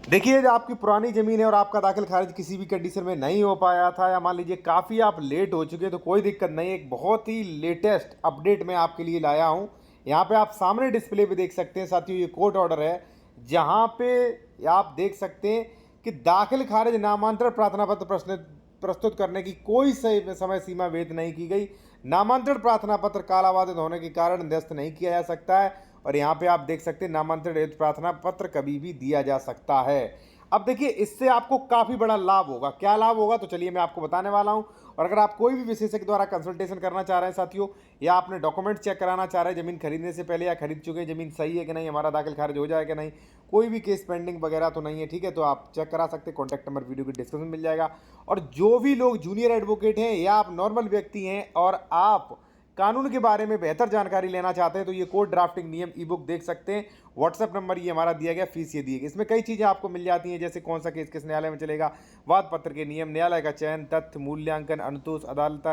देखिए, जो आपकी पुरानी ज़मीन है और आपका दाखिल खारिज किसी भी कंडीशन में नहीं हो पाया था या मान लीजिए काफ़ी आप लेट हो चुके हैं, तो कोई दिक्कत नहीं है। एक बहुत ही लेटेस्ट अपडेट मैं आपके लिए लाया हूँ। यहाँ पे आप सामने डिस्प्ले पे देख सकते हैं साथियों, ये कोर्ट ऑर्डर है, जहाँ पे आप देख सकते हैं कि दाखिल खारिज नामांतरण प्रार्थना पत्र प्रस्तुत करने की कोई समय सीमा वेद नहीं की गई। नामांतरण प्रार्थना पत्र कालाबाधित होने के कारण निरस्त नहीं किया जा सकता है। और यहाँ पे आप देख सकते हैं नामांतरण हेतु प्रार्थना पत्र कभी भी दिया जा सकता है। अब देखिए, इससे आपको काफ़ी बड़ा लाभ होगा। क्या लाभ होगा, तो चलिए मैं आपको बताने वाला हूँ। और अगर आप कोई भी विशेषज्ञ द्वारा कंसल्टेशन करना चाह रहे हैं साथियों, या आपने डॉक्यूमेंट चेक कराना चाह रहे हैं ज़मीन खरीदने से पहले, या खरीद चुके हैं ज़मीन सही है कि नहीं, हमारा दाखिल खारिज हो जाए कि नहीं, कोई भी केस पेंडिंग वगैरह तो नहीं है, ठीक है, तो आप चेक करा सकते हैं। कॉन्टैक्ट नंबर वीडियो के डिस्क्रिप्शन में मिल जाएगा। और जो भी लोग जूनियर एडवोकेट हैं या आप नॉर्मल व्यक्ति हैं और आप कानून के बारे में बेहतर जानकारी लेना चाहते हैं, तो ये कोर्ट ड्राफ्टिंग नियम ई बुक देख सकते हैं। व्हाट्सएप नंबर ये हमारा दिया गया, फीस ये दी गई। इसमें कई चीज़ें आपको मिल जाती हैं, जैसे कौन सा केस किस न्यायालय में चलेगा, वाद पत्र के नियम, न्यायालय का चयन, तथ्य मूल्यांकन, अनुतोष अदालत,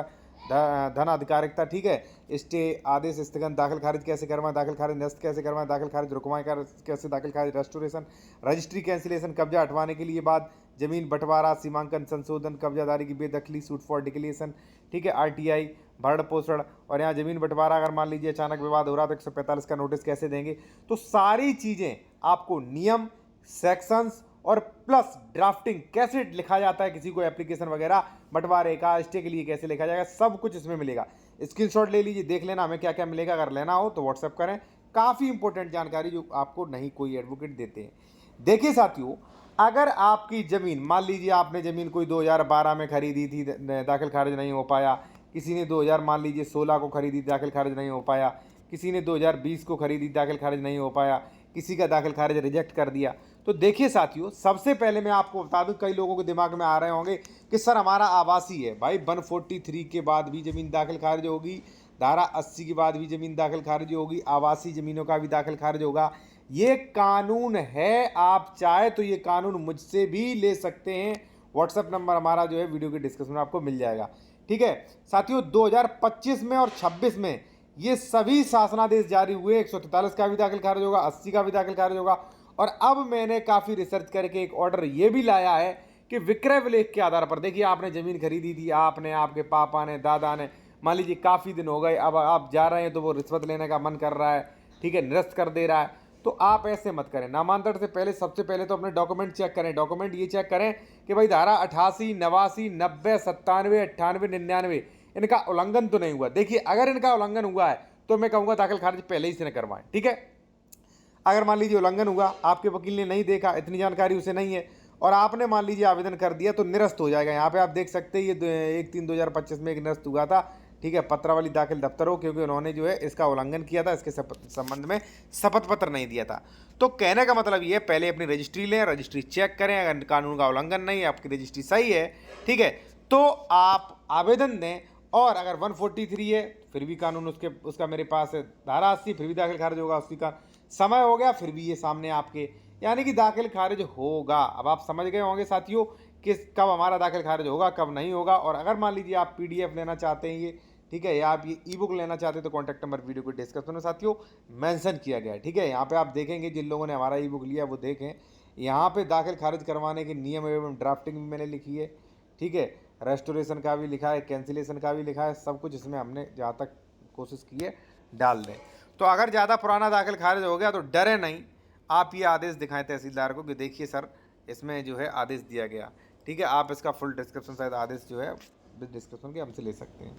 धन अधिकारिकता, ठीक है, स्टे, आदेश स्थगन, दाखिल खारिज कैसे करवाएं, दाखिल खारिज निरस्त कैसे करवाएं, दाखिल खारिज रुकवाएं कैसे, दाखिल खारिज रेस्टोरेशन, रजिस्ट्री कैंसिलेशन, कब्जा हटवाने के लिए बाद, जमीन बंटवारा, सीमांकन संशोधन, कब्जादारी की बेदखली, सूट फॉर डिक्लेरेशन, ठीक है, आरटीआई, भरण पोषण। और यहाँ जमीन बंटवारा अगर मान लीजिए अचानक विवाद हो रहा तो 145 का नोटिस कैसे देंगे। तो सारी चीज़ें आपको नियम, सेक्शंस और प्लस ड्राफ्टिंग कैसे लिखा जाता है, किसी को एप्लीकेशन वगैरह बंटवारे का, स्टे के लिए कैसे लिखा जाएगा, सब कुछ इसमें मिलेगा। स्क्रीनशॉट ले लीजिए, देख लेना हमें क्या क्या मिलेगा। अगर लेना हो तो व्हाट्सएप करें। काफ़ी इंपॉर्टेंट जानकारी जो आपको नहीं कोई एडवोकेट देते हैं। देखिए साथियों, अगर आपकी ज़मीन, मान लीजिए आपने ज़मीन कोई 2012 में खरीदी थी, दाखिल खारिज नहीं हो पाया, किसी ने 2000 मान लीजिए 16 को खरीदी, दाखिल खारिज नहीं हो पाया, किसी ने 2020 को खरीदी, दाखिल खारिज नहीं हो पाया, किसी का दाखिल खारिज रिजेक्ट कर दिया। तो देखिए साथियों, सबसे पहले मैं आपको बता दूं, कई लोगों के दिमाग में आ रहे होंगे कि सर हमारा आवासी है। भाई 143 के बाद भी ज़मीन दाखिल खारिज होगी, धारा 80 के बाद भी ज़मीन दाखिल खारिज होगी, आवासी ज़मीनों का भी दाखिल खारिज होगा। ये कानून है, आप चाहे तो ये कानून मुझसे भी ले सकते हैं। व्हाट्सएप नंबर हमारा जो है वीडियो के डिस्क्रिप्शन में आपको मिल जाएगा, ठीक है साथियों। 2025 में और 26 में ये सभी शासनादेश जारी हुए। 143 का भी दाखिल खारिज होगा, 80 का भी दाखिल खारिज होगा। और अब मैंने काफ़ी रिसर्च करके एक ऑर्डर ये भी लाया है कि विक्रय विलेख के आधार पर, देखिए आपने ज़मीन खरीदी थी, आपने, आपके पापा ने, दादा ने, मान लीजिए काफ़ी दिन हो गए, अब आप जा रहे हैं तो वो रिश्वत लेने का मन कर रहा है, ठीक है, निरस्त कर दे रहा है। तो आप ऐसे मत करें। नामांतरण से पहले सबसे पहले तो अपने डॉक्यूमेंट चेक करें। डॉक्यूमेंट ये चेक करें कि भाई धारा 88, 89, 90, 97, 98, 99 इनका उल्लंघन तो नहीं हुआ। देखिए, अगर इनका उल्लंघन हुआ है तो मैं कहूँगा दाखिल खारिज पहले ही से न करवाएं, ठीक है। अगर मान लीजिए उल्लंघन हुआ, आपके वकील ने नहीं देखा, इतनी जानकारी उसे नहीं है, और आपने मान लीजिए आवेदन कर दिया, तो निरस्त हो जाएगा। यहाँ पे आप देख सकते हैं ये 1/3/2025 में एक निरस्त हुआ था, ठीक है, पत्रावली दाखिल दफ्तरों, क्योंकि उन्होंने जो है इसका उल्लंघन किया था, इसके संबंध में शपथ पत्र नहीं दिया था। तो कहने का मतलब ये है, पहले अपनी रजिस्ट्री लें, रजिस्ट्री चेक करें, अगर कानून का उल्लंघन नहीं है, आपकी रजिस्ट्री सही है, ठीक है, तो आप आवेदन दें। और अगर 143 है फिर भी कानून उसका मेरे पास है, धारा 80 फिर भी दाखिल खारिज होगा, 80 का समय हो गया फिर भी ये सामने आपके, यानी कि दाखिल खारिज होगा। अब आप समझ गए होंगे साथियों कि कब हमारा दाखिल खारिज होगा, कब नहीं होगा। और अगर मान लीजिए आप पीडीएफ लेना चाहते हैं ये, ठीक है, या आप ये ई बुक लेना चाहते हैं, तो कॉन्टैक्ट नंबर वीडियो को डिस्क्रिप्शन में साथियों मेंशन किया गया है, ठीक है। यहाँ पे आप देखेंगे, जिन लोगों ने हमारा ई बुक लिया वो देखें, यहाँ पे दाखिल खारिज करवाने के नियम एवं ड्राफ्टिंग भी मैंने लिखी है, ठीक है, रेस्टोरेशन का भी लिखा है, कैंसिलेशन का भी लिखा है, सब कुछ इसमें हमने जहाँ तक कोशिश की है डाल दें। तो अगर ज़्यादा पुराना दाखिल खारिज हो गया तो डरे नहीं, आप ये आदेश दिखाएं तहसीलदार को कि देखिए सर इसमें जो है आदेश दिया गया, ठीक है। आप इसका फुल डिस्क्रिप्शन शायद आदेश जो है डिस्क्रिप्शन के हमसे ले सकते हैं।